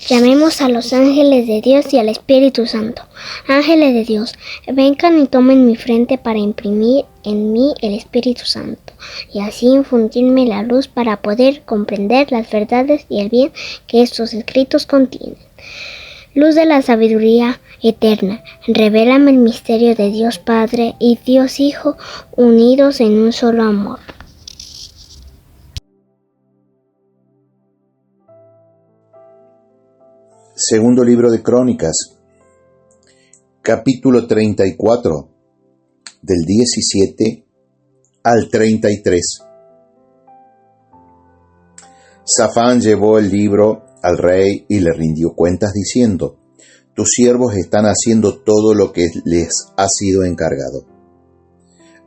Llamemos a los ángeles de Dios y al Espíritu Santo. Ángeles de Dios, vengan y tomen mi frente para imprimir en mí el Espíritu Santo, y así infundirme la luz para poder comprender las verdades y el bien que estos escritos contienen. Luz de la sabiduría eterna, revélame el misterio de Dios Padre y Dios Hijo, unidos en un solo amor. Segundo libro de Crónicas, capítulo 34, del 17 al 33. Safán llevó el libro al rey y le rindió cuentas diciendo: tus siervos están haciendo todo lo que les ha sido encargado.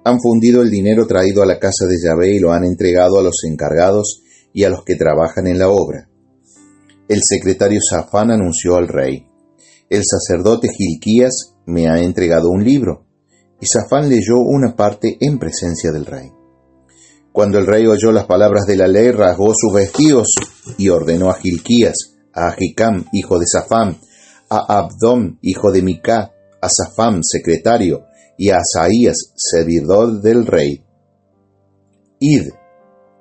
Han fundido el dinero traído a la casa de Yahvé y lo han entregado a los encargados y a los que trabajan en la obra. El secretario Safán anunció al rey: el sacerdote Gilquías me ha entregado un libro. Y Safán leyó una parte en presencia del rey. Cuando el rey oyó las palabras de la ley, rasgó sus vestidos y ordenó a Gilquías, a Ahicam, hijo de Safán, a Abdón, hijo de Micá, a Safán, secretario, y a Asaías, servidor del rey: id,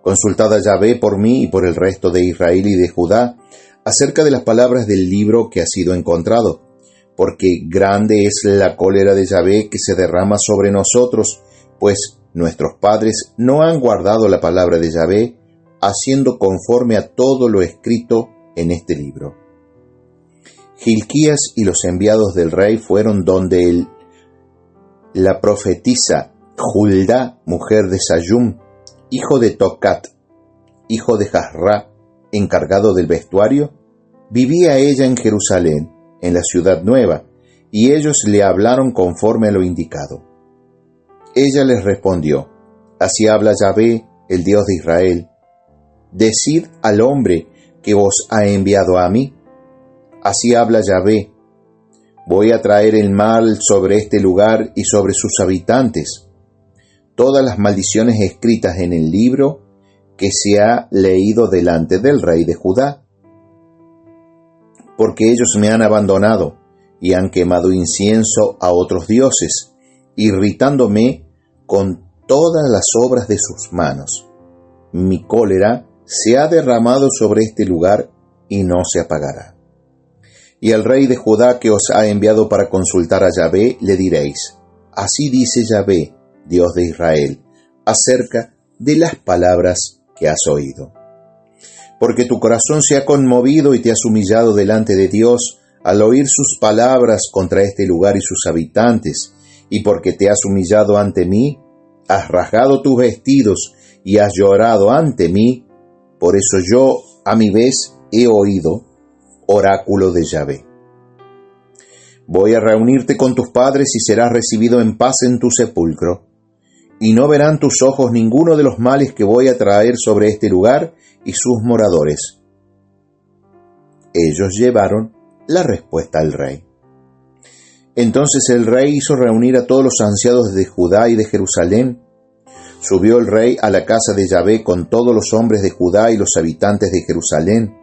consultad a Yahvé por mí y por el resto de Israel y de Judá, acerca de las palabras del libro que ha sido encontrado, porque grande es la cólera de Yahvé que se derrama sobre nosotros, pues nuestros padres no han guardado la palabra de Yahvé, haciendo conforme a todo lo escrito en este libro. Gilquías y los enviados del rey fueron donde la profetisa Juldá, mujer de Sayum, hijo de Tocat, hijo de Jasrá, encargado del vestuario. Vivía ella en Jerusalén, en la ciudad nueva, y ellos le hablaron conforme a lo indicado. Ella les respondió: así habla Yahvé, el Dios de Israel. Decid al hombre que os ha enviado a mí: así habla Yahvé, voy a traer el mal sobre este lugar y sobre sus habitantes, todas las maldiciones escritas en el libro que se ha leído delante del rey de Judá. Porque ellos me han abandonado y han quemado incienso a otros dioses, irritándome con todas las obras de sus manos. Mi cólera se ha derramado sobre este lugar y no se apagará. Y al rey de Judá que os ha enviado para consultar a Yahvé, le diréis: así dice Yahvé, Dios de Israel, acerca de las palabras que has oído. Porque tu corazón se ha conmovido y te has humillado delante de Dios al oír sus palabras contra este lugar y sus habitantes, y porque te has humillado ante mí, has rasgado tus vestidos y has llorado ante mí, por eso yo a mi vez he oído, oráculo de Yahvé. Voy a reunirte con tus padres y serás recibido en paz en tu sepulcro, y no verán tus ojos ninguno de los males que voy a traer sobre este lugar y sus moradores. Ellos llevaron la respuesta al rey. Entonces el rey hizo reunir a todos los ancianos de Judá y de Jerusalén. Subió el rey a la casa de Yahvé con todos los hombres de Judá y los habitantes de Jerusalén,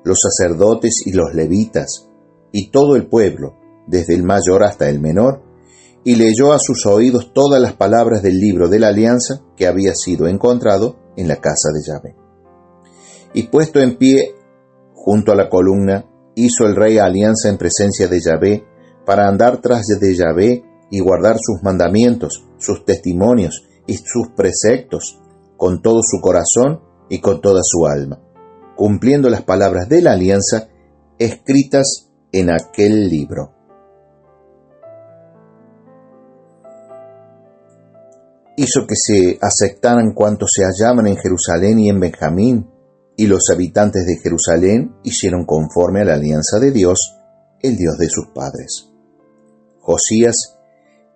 los sacerdotes y los levitas, y todo el pueblo, desde el mayor hasta el menor, y leyó a sus oídos todas las palabras del libro de la alianza que había sido encontrado en la casa de Yahvé. Y puesto en pie junto a la columna, hizo el rey alianza en presencia de Yahvé para andar tras de Yahvé y guardar sus mandamientos, sus testimonios y sus preceptos con todo su corazón y con toda su alma, cumpliendo las palabras de la alianza escritas en aquel libro. Hizo que se aceptaran cuantos se hallaban en Jerusalén y en Benjamín, y los habitantes de Jerusalén hicieron conforme a la alianza de Dios, el Dios de sus padres. Josías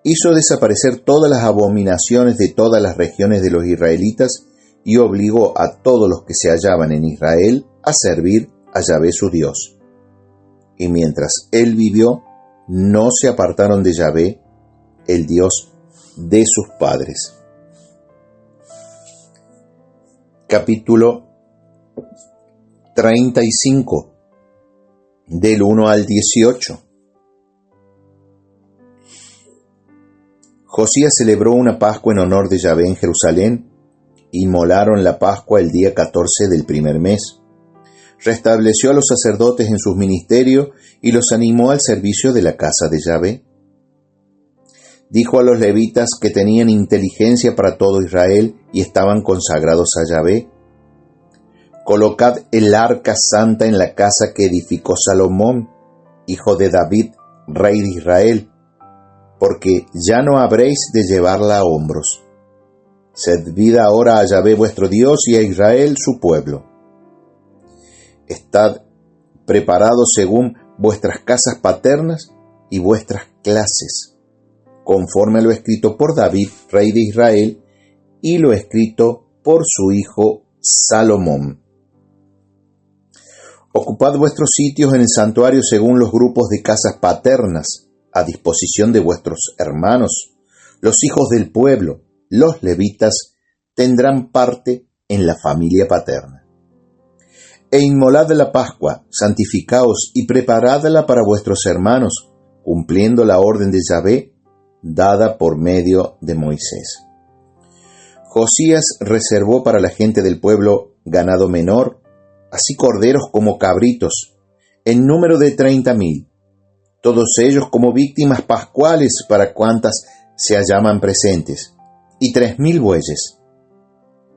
hizo desaparecer todas las abominaciones de todas las regiones de los israelitas y obligó a todos los que se hallaban en Israel a servir a Yahvé su Dios. Y mientras él vivió, no se apartaron de Yahvé, el Dios de sus padres. Capítulo 35 del 1 al 18. Josías celebró una Pascua en honor de Yahvé en Jerusalén. Inmolaron la Pascua el día 14 del primer mes. Restableció a los sacerdotes en sus ministerios y los animó al servicio de la casa de Yahvé. Dijo a los levitas que tenían inteligencia para todo Israel y estaban consagrados a Yahvé: colocad el arca santa en la casa que edificó Salomón, hijo de David, rey de Israel, porque ya no habréis de llevarla a hombros. Servid ahora a Yahvé vuestro Dios y a Israel su pueblo. Estad preparados según vuestras casas paternas y vuestras clases, conforme a lo escrito por David, rey de Israel, y lo escrito por su hijo Salomón. Ocupad vuestros sitios en el santuario según los grupos de casas paternas, a disposición de vuestros hermanos. Los hijos del pueblo, los levitas, tendrán parte en la familia paterna. E inmolad la Pascua, santificaos y preparadla para vuestros hermanos, cumpliendo la orden de Yahvé, dada por medio de Moisés. Josías reservó para la gente del pueblo ganado menor, así corderos como cabritos, en número de 30,000, todos ellos como víctimas pascuales para cuantas se hallaban presentes, y 3,000 bueyes,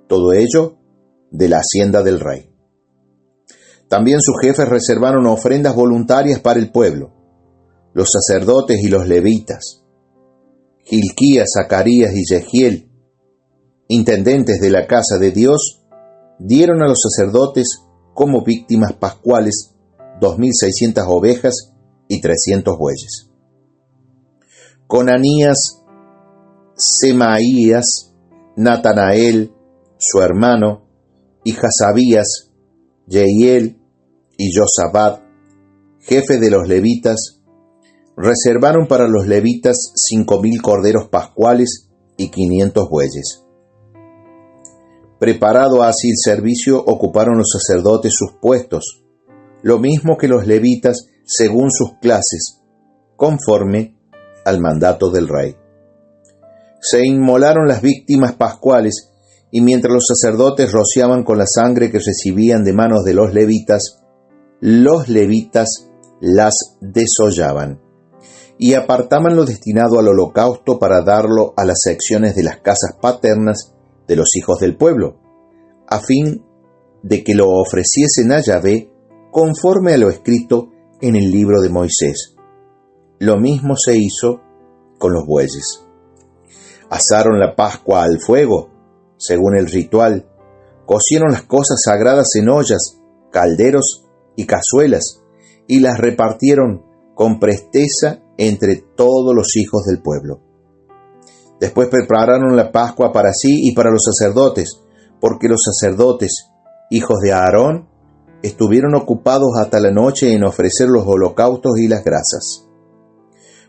todo ello de la hacienda del rey. También sus jefes reservaron ofrendas voluntarias para el pueblo, los sacerdotes y los levitas, Hilquías, Zacarías y Jehiel, intendentes de la casa de Dios, dieron a los sacerdotes como víctimas pascuales 2,600 ovejas y 300 bueyes. Conanías, Semaías, Natanael, su hermano, y Jasabías, Jehiel y Josabad, jefe de los levitas, reservaron para los levitas 5,000 corderos pascuales y 500 bueyes. Preparado así el servicio, ocuparon los sacerdotes sus puestos, lo mismo que los levitas según sus clases, conforme al mandato del rey. Se inmolaron las víctimas pascuales, y mientras los sacerdotes rociaban con la sangre que recibían de manos de los levitas las desollaban, y apartaban lo destinado al holocausto para darlo a las secciones de las casas paternas de los hijos del pueblo, a fin de que lo ofreciesen a Yahvé conforme a lo escrito en el libro de Moisés. Lo mismo se hizo con los bueyes. Asaron la Pascua al fuego, según el ritual, cocieron las cosas sagradas en ollas, calderos y cazuelas, y las repartieron con presteza entre todos los hijos del pueblo. Después prepararon la Pascua para sí y para los sacerdotes, porque los sacerdotes, hijos de Aarón, estuvieron ocupados hasta la noche en ofrecer los holocaustos y las grasas.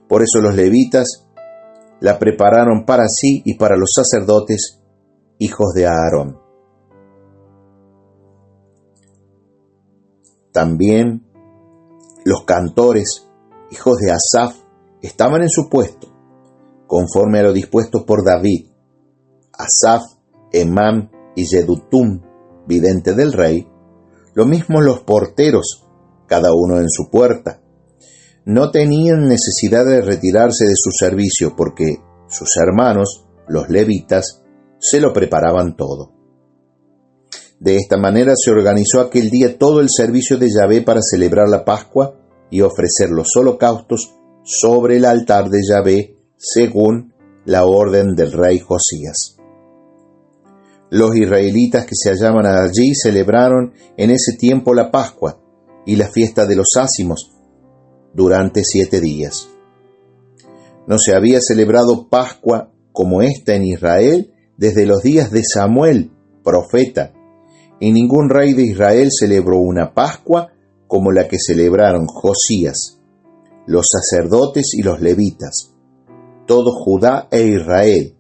Por eso los levitas la prepararon para sí y para los sacerdotes, hijos de Aarón. También los cantores, hijos de Asaf, estaban en su puesto, conforme a lo dispuesto por David. Asaf, Emán y Jedutum, vidente del rey, lo mismo los porteros, cada uno en su puerta. No tenían necesidad de retirarse de su servicio porque sus hermanos, los levitas, se lo preparaban todo. De esta manera se organizó aquel día todo el servicio de Yahvé para celebrar la Pascua y ofrecer los holocaustos sobre el altar de Yahvé según la orden del rey Josías. Los israelitas que se hallaban allí celebraron en ese tiempo la Pascua y la fiesta de los ácimos durante 7 días. No se había celebrado Pascua como esta en Israel desde los días de Samuel, profeta, y ningún rey de Israel celebró una Pascua como la que celebraron Josías, los sacerdotes y los levitas, todo Judá e Israel,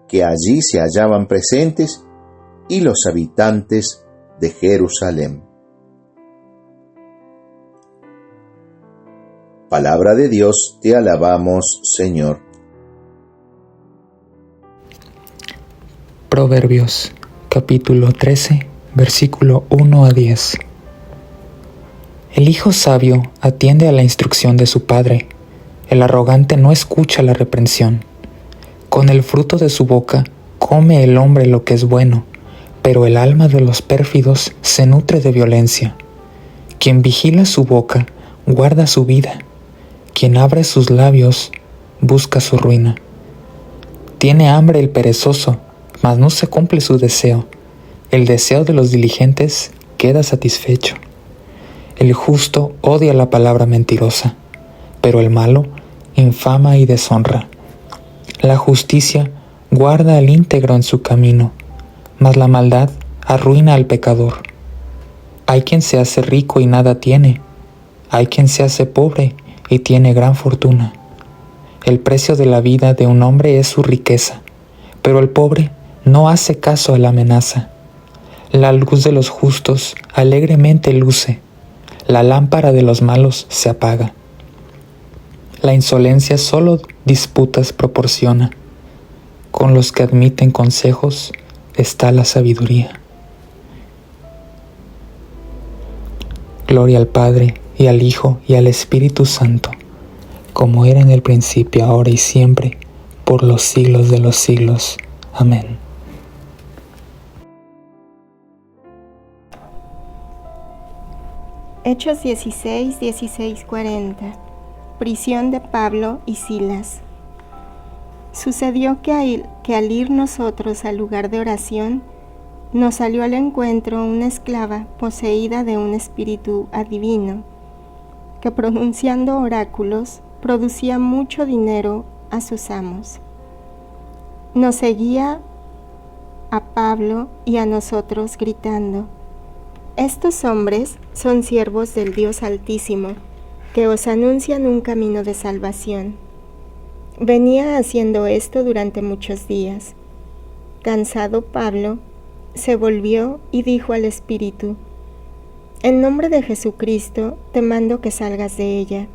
que allí se hallaban presentes, y los habitantes de Jerusalén. Palabra de Dios, te alabamos, Señor. Proverbios, capítulo 13, versículo 1 a 10. El hijo sabio atiende a la instrucción de su padre. El arrogante no escucha la reprensión. Con el fruto de su boca come el hombre lo que es bueno, pero el alma de los pérfidos se nutre de violencia. Quien vigila su boca guarda su vida. Quien abre sus labios busca su ruina. Tiene hambre el perezoso, mas no se cumple su deseo. El deseo de los diligentes queda satisfecho. El justo odia la palabra mentirosa, pero el malo infama y deshonra. La justicia guarda al íntegro en su camino, mas la maldad arruina al pecador. Hay quien se hace rico y nada tiene. Hay quien se hace pobre y tiene gran fortuna. El precio de la vida de un hombre es su riqueza, pero el pobre no hace caso a la amenaza. La luz de los justos alegremente luce, la lámpara de los malos se apaga. La insolencia solo disputas proporciona. Con los que admiten consejos está la sabiduría. Gloria al Padre, y al Hijo, y al Espíritu Santo, como era en el principio, ahora y siempre, por los siglos de los siglos. Amén. Hechos 16, 16, 40. Prisión de Pablo y Silas. Sucedió que al ir nosotros al lugar de oración, nos salió al encuentro una esclava poseída de un espíritu adivino, que pronunciando oráculos producía mucho dinero a sus amos. Nos seguía a Pablo y a nosotros gritando: estos hombres son siervos del Dios Altísimo, que os anuncian un camino de salvación. Venía haciendo esto durante muchos días. Cansado Pablo, se volvió y dijo al espíritu: en nombre de Jesucristo te mando que salgas de ella.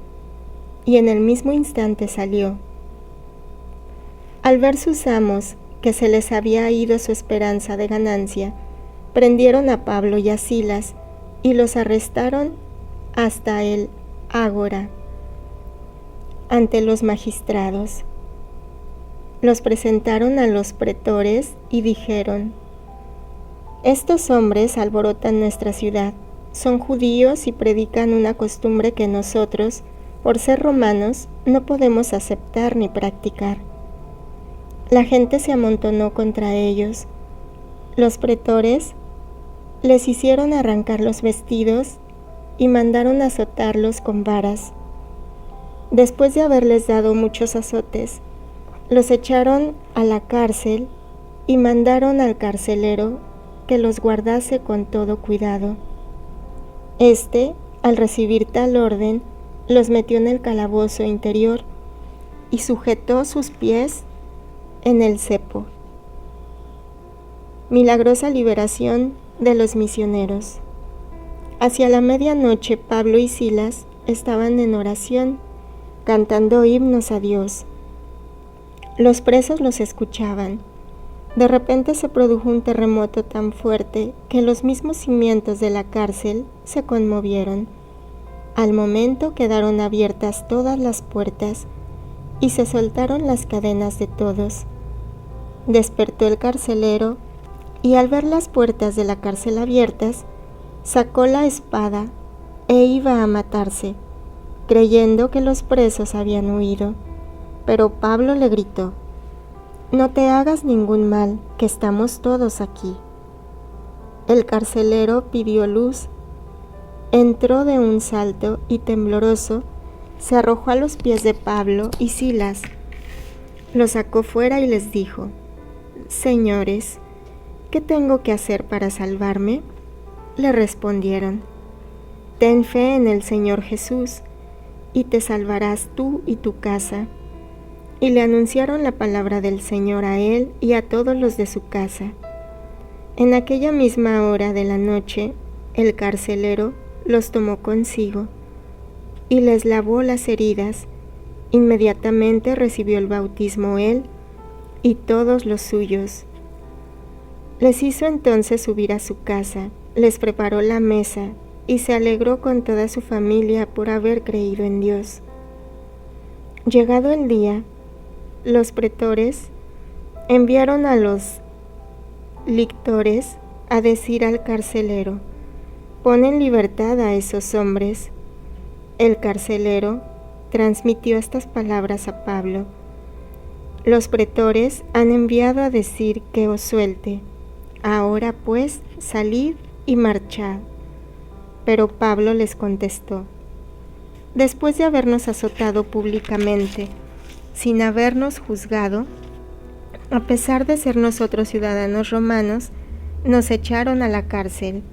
Y en el mismo instante salió. Al ver sus amos que se les había ido su esperanza de ganancia, prendieron a Pablo y a Silas y los arrestaron hasta el ágora ante los magistrados. Los presentaron a los pretores y dijeron: estos hombres alborotan nuestra ciudad, son judíos y predican una costumbre que nosotros, por ser romanos, no podemos aceptar ni practicar. La gente se amontonó contra ellos. Los pretores les hicieron arrancar los vestidos y mandaron azotarlos con varas. Después de haberles dado muchos azotes, los echaron a la cárcel y mandaron al carcelero que los guardase con todo cuidado. Este, al recibir tal orden, los metió en el calabozo interior y sujetó sus pies en el cepo. Milagrosa liberación de los misioneros. Hacia la medianoche, Pablo y Silas estaban en oración, cantando himnos a Dios. Los presos los escuchaban. De repente se produjo un terremoto tan fuerte que los mismos cimientos de la cárcel se conmovieron. Al momento quedaron abiertas todas las puertas y se soltaron las cadenas de todos. Despertó el carcelero y al ver las puertas de la cárcel abiertas, sacó la espada e iba a matarse, creyendo que los presos habían huido. Pero Pablo le gritó: no te hagas ningún mal, que estamos todos aquí. El carcelero pidió luz, entró de un salto y tembloroso se arrojó a los pies de Pablo y Silas. Los sacó fuera y les dijo: señores, ¿qué tengo que hacer para salvarme? Le respondieron: ten fe en el Señor Jesús, y te salvarás tú y tu casa. Y le anunciaron la palabra del Señor a él y a todos los de su casa. En aquella misma hora de la noche, el carcelero los tomó consigo, y les lavó las heridas. Inmediatamente recibió el bautismo él y todos los suyos. Les hizo entonces subir a su casa, les preparó la mesa y se alegró con toda su familia por haber creído en Dios. Llegado el día, los pretores enviaron a los lictores a decir al carcelero: «Pon en libertad a esos hombres». El carcelero transmitió estas palabras a Pablo: «Los pretores han enviado a decir que os suelte. Ahora pues, salid y marchad». Pero Pablo les contestó: «Después de habernos azotado públicamente, sin habernos juzgado, a pesar de ser nosotros ciudadanos romanos, nos echaron a la cárcel,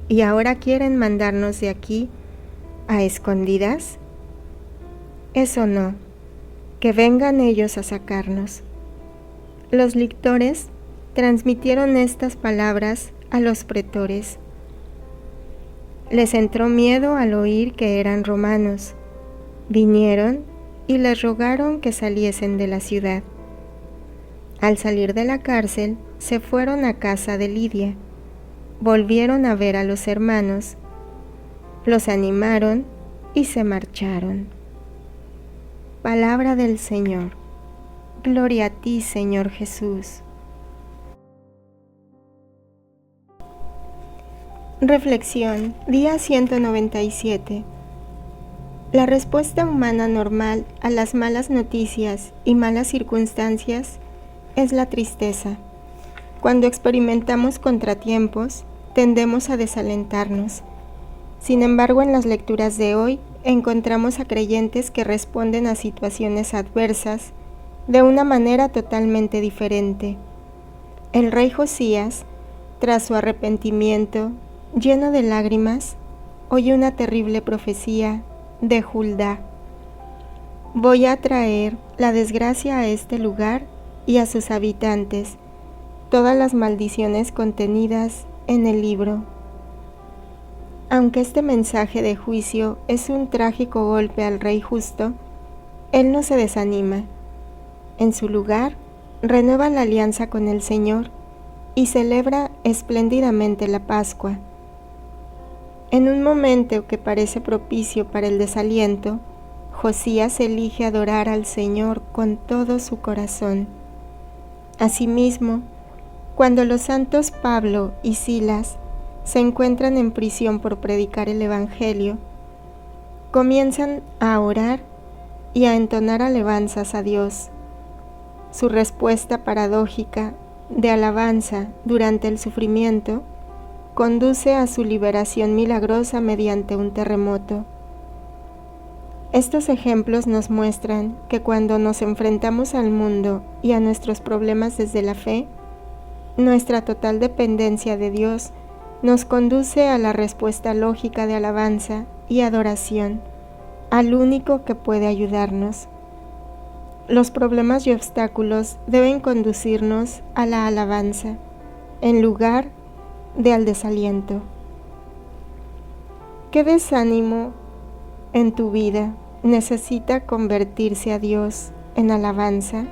y ahora quieren mandarnos de aquí a escondidas. Eso no, que vengan ellos a sacarnos». Los lictores transmitieron estas palabras a los pretores. Les entró miedo al oír que eran romanos. Vinieron y les rogaron que saliesen de la ciudad. Al salir de la cárcel, se fueron a casa de Lidia. Volvieron a ver a los hermanos, los animaron y se marcharon. Palabra del Señor. Gloria a ti, Señor Jesús. Reflexión, día 197. La respuesta humana normal a las malas noticias y malas circunstancias es la tristeza. Cuando experimentamos contratiempos, tendemos a desalentarnos. Sin embargo, en las lecturas de hoy encontramos a creyentes que responden a situaciones adversas de una manera totalmente diferente. El rey Josías, tras su arrepentimiento, lleno de lágrimas, oye una terrible profecía de Huldá: «Voy a traer la desgracia a este lugar y a sus habitantes, todas las maldiciones contenidas en el libro». Aunque este mensaje de juicio es un trágico golpe al rey justo, él no se desanima. En su lugar, renueva la alianza con el Señor y celebra espléndidamente la Pascua. En un momento que parece propicio para el desaliento, Josías elige adorar al Señor con todo su corazón. Asimismo, cuando los santos Pablo y Silas se encuentran en prisión por predicar el Evangelio, comienzan a orar y a entonar alabanzas a Dios. Su respuesta paradójica de alabanza durante el sufrimiento conduce a su liberación milagrosa mediante un terremoto. Estos ejemplos nos muestran que cuando nos enfrentamos al mundo y a nuestros problemas desde la fe, nuestra total dependencia de Dios nos conduce a la respuesta lógica de alabanza y adoración, al único que puede ayudarnos. Los problemas y obstáculos deben conducirnos a la alabanza, en lugar de al desaliento. ¿Qué desánimo en tu vida necesita convertirse a Dios en alabanza?